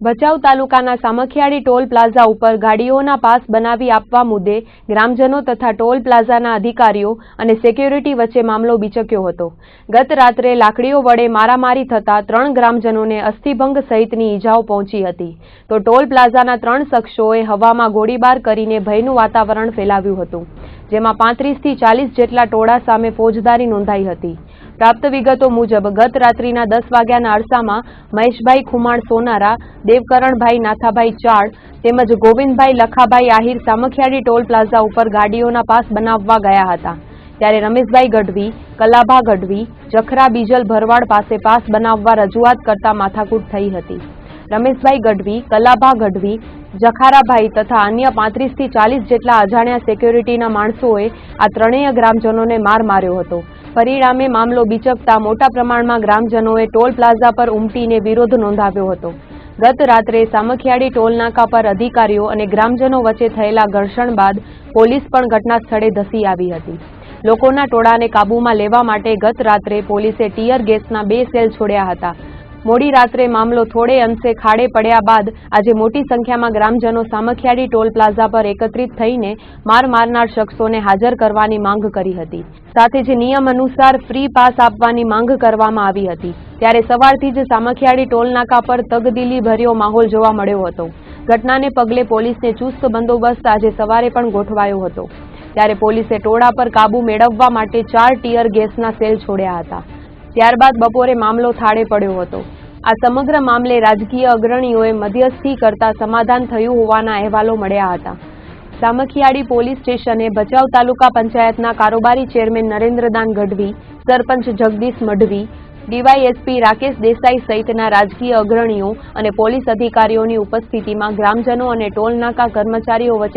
ભચાઉ તાલુકાના Samakhiyali toll plaza ઉપર ગાડીઓના pass બનાવી આપવા મુદ્દે ગ્રામજનો તથા ટોલ પ્લાઝાના અધિકારીઓ અને સિક્યુરિટી વચ્ચે મામલો બીચક્યો હતો. ગત રાત્રે લાકડીઓ વડે મારામારી થતા 3 ગ્રામજનોને અસ્થિભંગ સહિતની ઈજાઓ પહોંચી હતી. તો ટોલ પ્લાઝાના 3 શખ્સોએ હવામાં ગોળીબાર કરીને ભયનું વાતાવરણ ફેલાવ્યું હતું, જેમાં 35 થી 40 જેટલા ટોળા સામે ફોજદારી નોંધાઈ હતી. પ્રાપ્ત વિગતો મુજબ ગત રાત્રિના 10 વાગ્યાના અરસામાં મહેશભાઈ ખુમાણ સોનારા, દેવકરણભાઈ નાથાભાઈ ચાળ તેમજ ગોવિંદભાઈ લખાભાઈ આહિર સામખિયાળી ટોલ પ્લાઝા ઉપર ગાડીઓના પાસ બનાવવા ગયા હતા. ત્યારે રમેશભાઈ ગઢવી, કલાભા ગઢવી, જખરા બીજલ ભરવાડ પાસે પાસ બનાવવા રજૂઆત કરતા માથાકૂટ થઈ હતી. રમેશભાઈ ગઢવી, કલાભા ગઢવી, જખારાભાઈ તથા અન્ય 35 થી 40 જેટલા અજાણ્યા સિક્યુરિટીના માણસોએ આ ત્રણેય ગ્રામજનોને માર માર્યો હતો. પરિણામે મામલો બીચકતા મોટા પ્રમાણમાં ગ્રામજનોએ ટોલ પ્લાઝા પર ઉમટીને વિરોધ નોંધાવ્યો હતો. ગત રાત્રે સામખિયાળી ટોલનાકા પર અધિકારીઓ અને ગ્રામજનો વચ્ચે થયેલા ઘર્ષણ બાદ પોલીસ પણ ઘટના સ્થળે ધસી આવી હતી. લોકોના ટોળાને કાબૂમાં લેવા માટે ગત રાત્રે પોલીસે ટીયર ગેસના 2 સેલ છોડ્યા હતા. મોડી રાત્રે મામલો થોડે અંશે ખાડે પડ્યા બાદ આજે મોટી સંખ્યામાં ગ્રામજનો સામખિયાળી ટોલ પ્લાઝા પર એકત્રિત થઈને માર મારનાર શખ્સોને હાજર કરવાની માંગ કરી હતી. સાથે જ નિયમ અનુસાર ફ્રી પાસ આપવાની માંગ કરવામાં આવી હતી. ત્યારે સવારથી જ સામખિયાળી ટોલનાકા પર તગદિલીભર્યો માહોલ જોવા મળ્યો હતો. ઘટનાને પગલે પોલીસને ચુસ્ત બંદોબસ્ત આજે સવારે પણ ગોઠવાયો હતો. ત્યારે પોલીસે ટોળા પર કાબૂ મેળવવા માટે 4 ટીયર ગેસના સેલ છોડ્યા હતા. ત્યારબાદ બપોરે મામલો થાળે પડ્યો હતો. આ સમગ્ર મામલે રાજકીય અગ્રણીઓએ મધ્યસ્થી કરતા સમાધાન થયું હોવાના અહેવાલો મળ્યા હતા. સામખિયાળી પોલીસ સ્ટેશને ભચાઉ તાલુકા પંચાયતના કારોબારી ચેરમેન નરેન્દ્રદાન ગઢવી, સરપંચ જગદીશ મઢવી, ડીવાયએસપી રાકેશ દેસાઈ સહિતના રાજકીય અગ્રણીઓ અને પોલીસ અધિકારીઓની ઉપસ્થિતિમાં ગ્રામજનો અને ટોલનાકા કર્મચારીઓ વચ્ચે